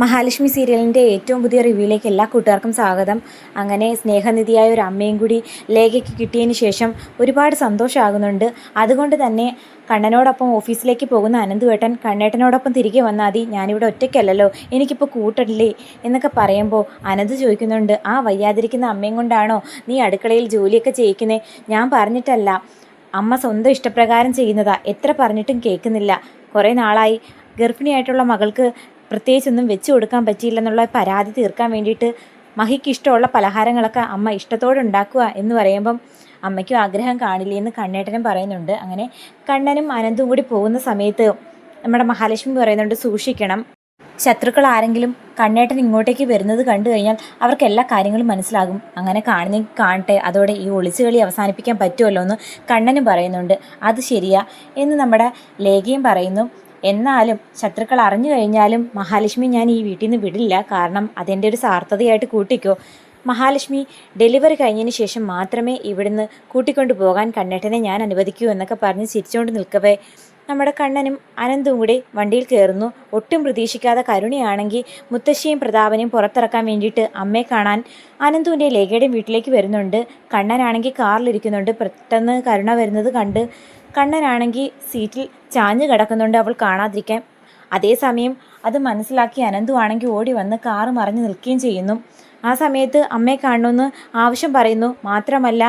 മഹാലക്ഷ്മി സീരിയലിൻ്റെ ഏറ്റവും പുതിയ റിവ്യൂയിലേക്ക് എല്ലാ കൂട്ടുകാർക്കും സ്വാഗതം. അങ്ങനെ സ്നേഹനിധിയായ ഒരു അമ്മയും കൂടി ലേഖയ്ക്ക് കിട്ടിയതിന് ശേഷം ഒരുപാട് സന്തോഷമാകുന്നുണ്ട്. അതുകൊണ്ട് തന്നെ കണ്ണനോടൊപ്പം ഓഫീസിലേക്ക് പോകുന്ന അനന്തുവേട്ടൻ കണ്ണേട്ടനോടൊപ്പം തിരികെ വന്നാൽ മതി, ഞാനിവിടെ ഒറ്റയ്ക്കല്ലല്ലോ, എനിക്കിപ്പോൾ കൂട്ടല്ലേ എന്നൊക്കെ പറയുമ്പോൾ അനന്ത് ചോദിക്കുന്നുണ്ട്, ആ വയ്യാതിരിക്കുന്ന അമ്മയും കൊണ്ടാണോ നീ അടുക്കളയിൽ ജോലിയൊക്കെ ചെയ്യിക്കുന്നത്? ഞാൻ പറഞ്ഞിട്ടല്ല, അമ്മ സ്വന്തം ഇഷ്ടപ്രകാരം ചെയ്യുന്നതാ, എത്ര പറഞ്ഞിട്ടും കേൾക്കുന്നില്ല. കുറേ നാളായി ഗർഭിണിയായിട്ടുള്ള മകൾക്ക് പ്രത്യേകിച്ചൊന്നും വെച്ച് കൊടുക്കാൻ പറ്റിയില്ലെന്നുള്ള പരാതി തീർക്കാൻ വേണ്ടിയിട്ട് മഹിക്ക് ഇഷ്ടമുള്ള പലഹാരങ്ങളൊക്കെ അമ്മ ഇഷ്ടത്തോടെ ഉണ്ടാക്കുക എന്ന് പറയുമ്പം അമ്മയ്ക്കും ആഗ്രഹം കാണില്ലേ എന്ന് കണ്ണേട്ടനും പറയുന്നുണ്ട്. അങ്ങനെ കണ്ണനും അനന്തും കൂടി പോകുന്ന സമയത്ത് നമ്മുടെ മഹാലക്ഷ്മി പറയുന്നുണ്ട്, സൂക്ഷിക്കണം, ശത്രുക്കൾ ആരെങ്കിലും കണ്ണേട്ടൻ ഇങ്ങോട്ടേക്ക് വരുന്നത് കണ്ടു കഴിഞ്ഞാൽ അവർക്ക് എല്ലാ കാര്യങ്ങളും മനസ്സിലാകും, അങ്ങനെ കാണട്ടെ, അതോടെ ഈ ഒളിച്ചുകളി അവസാനിപ്പിക്കാൻ പറ്റുമല്ലോ എന്ന് കണ്ണനും പറയുന്നുണ്ട്. അത് ശരിയാ എന്ന് നമ്മുടെ ലേഖയും പറയുന്നു. എന്നാലും ശത്രുക്കൾ അറിഞ്ഞു കഴിഞ്ഞാലും മഹാലക്ഷ്മി ഞാൻ ഈ വീട്ടിൽ നിന്ന് വിടില്ല, കാരണം അതെൻ്റെ ഒരു സാർത്ഥതയായിട്ട് കൂട്ടിക്കോ. മഹാലക്ഷ്മി ഡെലിവറി കഴിഞ്ഞതിന് ശേഷം മാത്രമേ ഇവിടുന്ന് കൂട്ടിക്കൊണ്ടു പോകാൻ കണ്ണേട്ടനെ ഞാൻ അനുവദിക്കൂ എന്നൊക്കെ പറഞ്ഞ് ചിരിച്ചുകൊണ്ട് നിൽക്കവേ നമ്മുടെ കണ്ണനും അനന്തും കൂടി വണ്ടിയിൽ കയറുന്നു. ഒട്ടും പ്രതീക്ഷിക്കാതെ കരുണയാണെങ്കിൽ മുത്തശ്ശിയും പ്രതാപനെയും പുറത്തിറക്കാൻ വേണ്ടിയിട്ട് അമ്മയെ കാണാൻ അനന്തുവിൻ്റെ ലേഖയുടെയും വീട്ടിലേക്ക് വരുന്നുണ്ട്. കണ്ണനാണെങ്കിൽ കാറിലിരിക്കുന്നുണ്ട്. പെട്ടെന്ന് കരുണ വരുന്നത് കണ്ട് കണ്ണനാണെങ്കിൽ സീറ്റിൽ ചാഞ്ഞു കിടക്കുന്നുണ്ട്, അവൾ കാണാതിരിക്കാൻ. അതേസമയം അത് മനസ്സിലാക്കി അനന്തു ആണെങ്കിൽ ഓടി വന്ന് കാറ് മറിഞ്ഞു നിൽക്കുകയും ചെയ്യുന്നു. ആ സമയത്ത് അമ്മയെ കാണണമെന്ന് ആവശ്യം പറയുന്നു. മാത്രമല്ല,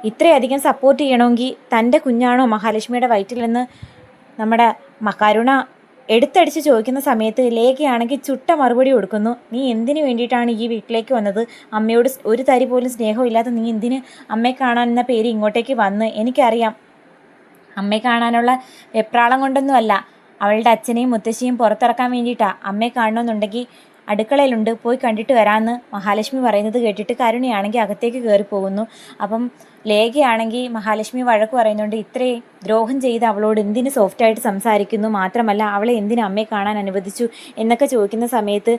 ഇത്രയധികം സപ്പോർട്ട് ചെയ്യണമെങ്കിൽ തൻ്റെ കുഞ്ഞാണോ മഹാലക്ഷ്മിയുടെ വയറ്റിലെന്ന് നമ്മുടെ കരുണ എടുത്തടിച്ച് ചോദിക്കുന്ന സമയത്ത് ലേഖയാണെങ്കിൽ ചുട്ട മറുപടി കൊടുക്കുന്നു. നീ എന്തിനു വേണ്ടിയിട്ടാണ് ഈ വീട്ടിലേക്ക് വന്നത്? അമ്മയോട് ഒരു തരി പോലും സ്നേഹമില്ലാത്ത നീ എന്തിന് അമ്മയെ കാണാൻ എന്ന പേര് ഇങ്ങോട്ടേക്ക് വന്ന്? എനിക്കറിയാം, അമ്മയെ കാണാനുള്ള വെപ്രാളം കൊണ്ടൊന്നുമല്ല, അവളുടെ അച്ഛനെയും മുത്തശ്ശിയും പുറത്തിറക്കാൻ വേണ്ടിയിട്ടാണ്. അമ്മയെ കാണണമെന്നുണ്ടെങ്കിൽ അടുക്കളയിലുണ്ട്, പോയി കണ്ടിട്ട് വരാമെന്ന് മഹാലക്ഷ്മി പറയുന്നത് കേട്ടിട്ട് കരുണയാണെങ്കിൽ അകത്തേക്ക് കയറി പോകുന്നു. അപ്പം ലേഖയാണെങ്കിൽ മഹാലക്ഷ്മി വഴക്ക് പറയുന്നുണ്ട്, ഇത്രയും ദ്രോഹം ചെയ്ത് അവളോട് എന്തിന് സോഫ്റ്റായിട്ട് സംസാരിക്കുന്നു, മാത്രമല്ല അവളെ എന്തിന് അമ്മയെ കാണാൻ അനുവദിച്ചു എന്നൊക്കെ ചോദിക്കുന്ന സമയത്ത്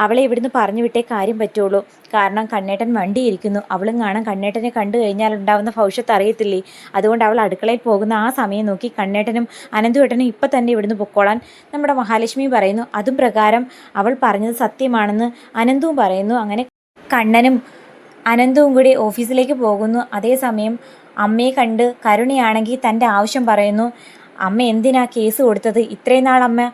അവളെ ഇവിടുന്ന് പറഞ്ഞു വിട്ടേ കാര്യം പറ്റുള്ളൂ, കാരണം കണ്ണേട്ടൻ വണ്ടിയിരിക്കുന്നു, അവളും കാണാൻ കണ്ണേട്ടനെ കണ്ടു കഴിഞ്ഞാൽ ഉണ്ടാവുന്ന ഭവിഷ്യത്ത് അറിയത്തില്ലേ, അതുകൊണ്ട് അവൾ അടുക്കളയിൽ പോകുന്ന ആ സമയം നോക്കി കണ്ണേട്ടനും അനന്തുവേട്ടനും ഇപ്പം തന്നെ ഇവിടുന്ന് പൊക്കോളാൻ നമ്മുടെ മഹാലക്ഷ്മി പറയുന്നു. അതും പ്രകാരം അവൾ പറഞ്ഞത് സത്യമാണെന്ന് അനന്തവും പറയുന്നു. അങ്ങനെ കണ്ണനും അനന്തവും കൂടി ഓഫീസിലേക്ക് പോകുന്നു. അതേസമയം അമ്മയെ കണ്ട് കരുണയാണെങ്കിൽ തൻ്റെ ആവശ്യം പറയുന്നു. അമ്മ എന്തിനാ കേസ് കൊടുത്തത്? ഇത്രയും നാൾ അമ്മ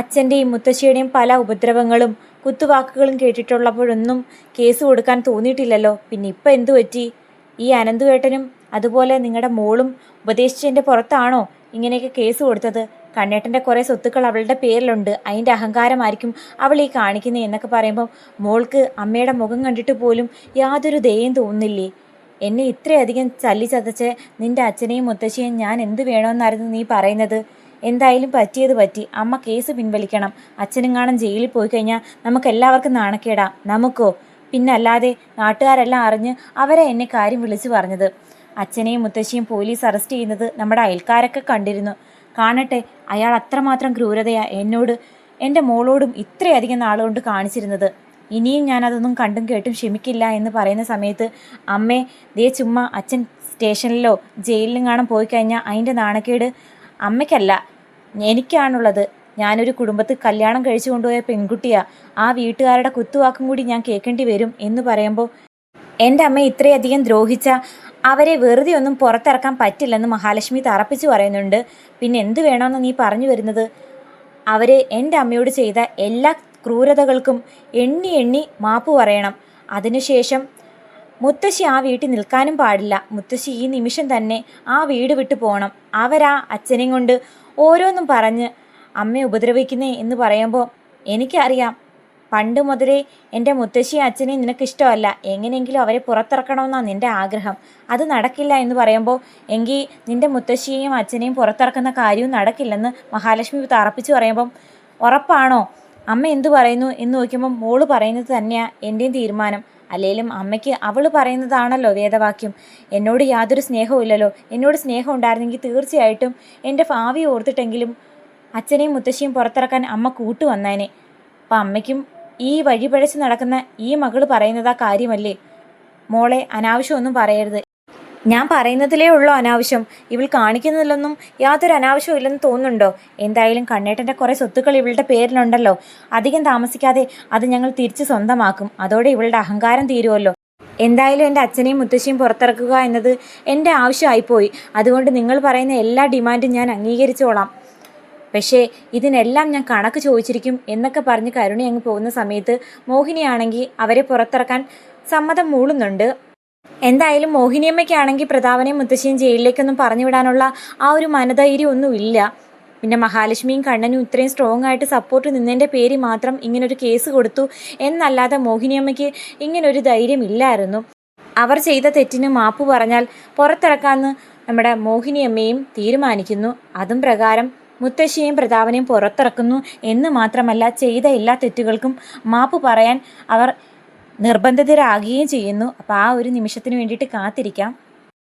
അച്ഛൻ്റെയും മുത്തശ്ശിയുടെയും പല ഉപദ്രവങ്ങളും കുത്തുവാക്കുകളും കേട്ടിട്ടുള്ളപ്പോഴൊന്നും കേസ് കൊടുക്കാൻ തോന്നിയിട്ടില്ലല്ലോ, പിന്നെ ഇപ്പം എന്തു പറ്റി? ഈ അനന്തുവേട്ടനും അതുപോലെ നിങ്ങളുടെ മോളും ഉപദേശിച്ചതിൻ്റെ പുറത്താണോ ഇങ്ങനെയൊക്കെ കേസ് കൊടുത്തത്? കണ്ണേട്ടൻ്റെ കുറേ സ്വത്തുക്കൾ അവളുടെ പേരിലുണ്ട്, അതിൻ്റെ അഹങ്കാരമായിരിക്കും അവൾ ഈ കാണിക്കുന്നത് എന്നൊക്കെ പറയുമ്പം മോൾക്ക് അമ്മയുടെ മുഖം കണ്ടിട്ട് പോലും യാതൊരു ദയയും തോന്നുന്നില്ലേ? എന്നെ ഇത്രയധികം ചതച്ച് നിൻ്റെ അച്ഛനെയും മുത്തശ്ശിയും ഞാൻ എന്ത് വേണമെന്നായിരുന്നു നീ പറയുന്നത്? എന്തായാലും പറ്റിയത് പറ്റി, അമ്മ കേസ് പിൻവലിക്കണം. അച്ഛനെങ്ങാനും ജയിലിൽ പോയി കഴിഞ്ഞാൽ നമുക്കെല്ലാവർക്കും നാണക്കേടാ. നമുക്കോ? പിന്നല്ലാതെ നാട്ടുകാരെല്ലാം അറിഞ്ഞ് അവരെ എന്നെ കാര്യം വിളിച്ചു പറഞ്ഞത്. അച്ഛനെയും മുത്തശ്ശിയും പോലീസ് അറസ്റ്റ് ചെയ്യുന്നത് നമ്മുടെ അയൽക്കാരൊക്കെ കണ്ടിരുന്നു. കാണട്ടെ, അയാൾ അത്രമാത്രം ക്രൂരതയാ എന്നോട് എൻ്റെ മോളോടും ഇത്രയധികം നാളുകൊണ്ട് കാണിച്ചിരുന്നത്. ഇനിയും ഞാനതൊന്നും കണ്ടും കേട്ടും ക്ഷമിക്കില്ല എന്ന് പറയുന്ന സമയത്ത് അമ്മേ, ദേ ചുമ്മാ അച്ഛൻ സ്റ്റേഷനിലോ ജയിലിലും കാണാൻ പോയി കഴിഞ്ഞാൽ അതിൻ്റെ നാണക്കേട് അമ്മയ്ക്കല്ല, എനിക്കാണുള്ളത്. ഞാനൊരു കുടുംബത്തിൽ കല്യാണം കഴിച്ചു കൊണ്ടുപോയ പെൺകുട്ടിയാ, ആ വീട്ടുകാരുടെ കുത്തുവാക്കും കൂടി ഞാൻ കേൾക്കേണ്ടി വരും എന്ന് പറയുമ്പോൾ എൻ്റെ അമ്മ ഇത്രയധികം ദ്രോഹിച്ച അവരെ വെറുതെ ഒന്നും പുറത്തിറക്കാൻ പറ്റില്ലെന്ന് മഹാലക്ഷ്മി തറപ്പിച്ച് പറയുന്നുണ്ട്. പിന്നെ എന്ത് വേണമെന്ന് നീ പറഞ്ഞു വരുന്നത്? അവർ എൻ്റെ അമ്മയോട് ചെയ്ത എല്ലാ ക്രൂരതകൾക്കും എണ്ണി എണ്ണി മാപ്പ് പറയണം. അതിനുശേഷം മുത്തശ്ശി ആ വീട്ടിൽ നിൽക്കാനും പാടില്ല. മുത്തശ്ശി ഈ നിമിഷം തന്നെ ആ വീട് വിട്ടു പോകണം. അവരാ അച്ഛനെയും കൊണ്ട് ഓരോന്നും പറഞ്ഞ് അമ്മയെ ഉപദ്രവിക്കുന്നേ എന്ന് പറയുമ്പോൾ എനിക്കറിയാം, പണ്ട് മുതലേ എൻ്റെ മുത്തശ്ശിയും അച്ഛനെയും നിനക്കിഷ്ടമല്ല, എങ്ങനെയെങ്കിലും അവരെ പുറത്തിറക്കണമെന്നാണ് നിൻ്റെ ആഗ്രഹം. അത് നടക്കില്ല എന്ന് പറയുമ്പോൾ എങ്കിൽ നിൻ്റെ മുത്തശ്ശിയെയും അച്ഛനെയും പുറത്തിറക്കുന്ന കാര്യവും നടക്കില്ലെന്ന് മഹാലക്ഷ്മി തറപ്പിച്ച് പറയുമ്പം ഉറപ്പാണോ? അമ്മ എന്തു പറയുന്നു എന്ന് നോക്കുമ്പം മോള് പറയുന്നത് തന്നെയാണ് എൻ്റെയും തീരുമാനം. അല്ലെങ്കിലും അമ്മയ്ക്ക് അവൾ പറയുന്നതാണല്ലോ വേദവാക്യം. എന്നോട് യാതൊരു സ്നേഹവും ഇല്ലല്ലോ. എന്നോട് സ്നേഹം ഉണ്ടായിരുന്നെങ്കിൽ തീർച്ചയായിട്ടും എൻ്റെ ഭാവി ഓർത്തിട്ടെങ്കിലും അച്ഛനെയും മുത്തശ്ശിയും പുറത്തിറക്കാൻ അമ്മ കൂട്ടു വന്നേനെ. അപ്പം അമ്മയ്ക്കും ഈ വഴിപഴച്ച് നടക്കുന്ന ഈ മകൾ പറയുന്നതാ കാര്യമല്ലേ? മോളെ, അനാവശ്യമൊന്നും പറയരുത്. ഞാൻ പറയുന്നതിലേ ഉള്ളൂ അനാവശ്യം. ഇവൾ കാണിക്കുന്നതിലൊന്നും യാതൊരു അനാവശ്യവും ഇല്ലെന്ന് തോന്നുന്നുണ്ടോ? എന്തായാലും കണ്ണേട്ടൻ്റെ കുറേ സ്വത്തുക്കൾ ഇവളുടെ പേരിലുണ്ടല്ലോ. അധികം താമസിക്കാതെ അത് ഞങ്ങൾ തിരിച്ച് സ്വന്തമാക്കും. അതോടെ ഇവളുടെ അഹങ്കാരം തീരുമല്ലോ. എന്തായാലും എൻ്റെ അച്ഛനെയും മുത്തശ്ശിയും പുറത്തിറക്കുക എന്നത് എൻ്റെ ആവശ്യമായിപ്പോയി. അതുകൊണ്ട് നിങ്ങൾ പറയുന്ന എല്ലാ ഡിമാൻഡും ഞാൻ അംഗീകരിച്ചോളാം. പക്ഷേ ഇതിനെല്ലാം ഞാൻ കണക്ക് ചോദിച്ചിരിക്കും എന്നൊക്കെ പറഞ്ഞ് കരുണി അങ്ങ് പോകുന്ന സമയത്ത് മോഹിനിയാണെങ്കിൽ അവരെ പുറത്തിറക്കാൻ സമ്മതം മൂളുന്നുണ്ട്. എന്തായാലും മോഹിനിയമ്മയ്ക്കാണെങ്കിൽ പ്രതാപനെയും മുത്തശ്ശിയും ജയിലിലേക്കൊന്നും പറഞ്ഞു വിടാനുള്ള ആ ഒരു മനധൈര്യം ഒന്നുമില്ല. പിന്നെ മഹാലക്ഷ്മിയും കണ്ണനും ഇത്രയും സ്ട്രോങ് ആയിട്ട് സപ്പോർട്ട് നിന്നതിൻ്റെ പേര് മാത്രം ഇങ്ങനൊരു കേസ് കൊടുത്തു എന്നല്ലാതെ മോഹിനിയമ്മയ്ക്ക് ഇങ്ങനൊരു ധൈര്യം ഇല്ലായിരുന്നു. അവർ ചെയ്ത തെറ്റിന് മാപ്പ് പറഞ്ഞാൽ പുറത്തിറക്കാമെന്ന് നമ്മുടെ മോഹിനിയമ്മയും തീരുമാനിക്കുന്നു. അതും പ്രകാരം മുത്തശ്ശിയെയും പ്രതാപനെയും പുറത്തിറക്കുന്നു എന്ന് മാത്രമല്ല, ചെയ്ത എല്ലാ തെറ്റുകൾക്കും മാപ്പ് പറയാൻ അവർ നിർബന്ധിതരാകുകയും ചെയ്യുന്നു. അപ്പോൾ ആ ഒരു നിമിഷത്തിന് വേണ്ടിയിട്ട് കാത്തിരിക്കാം.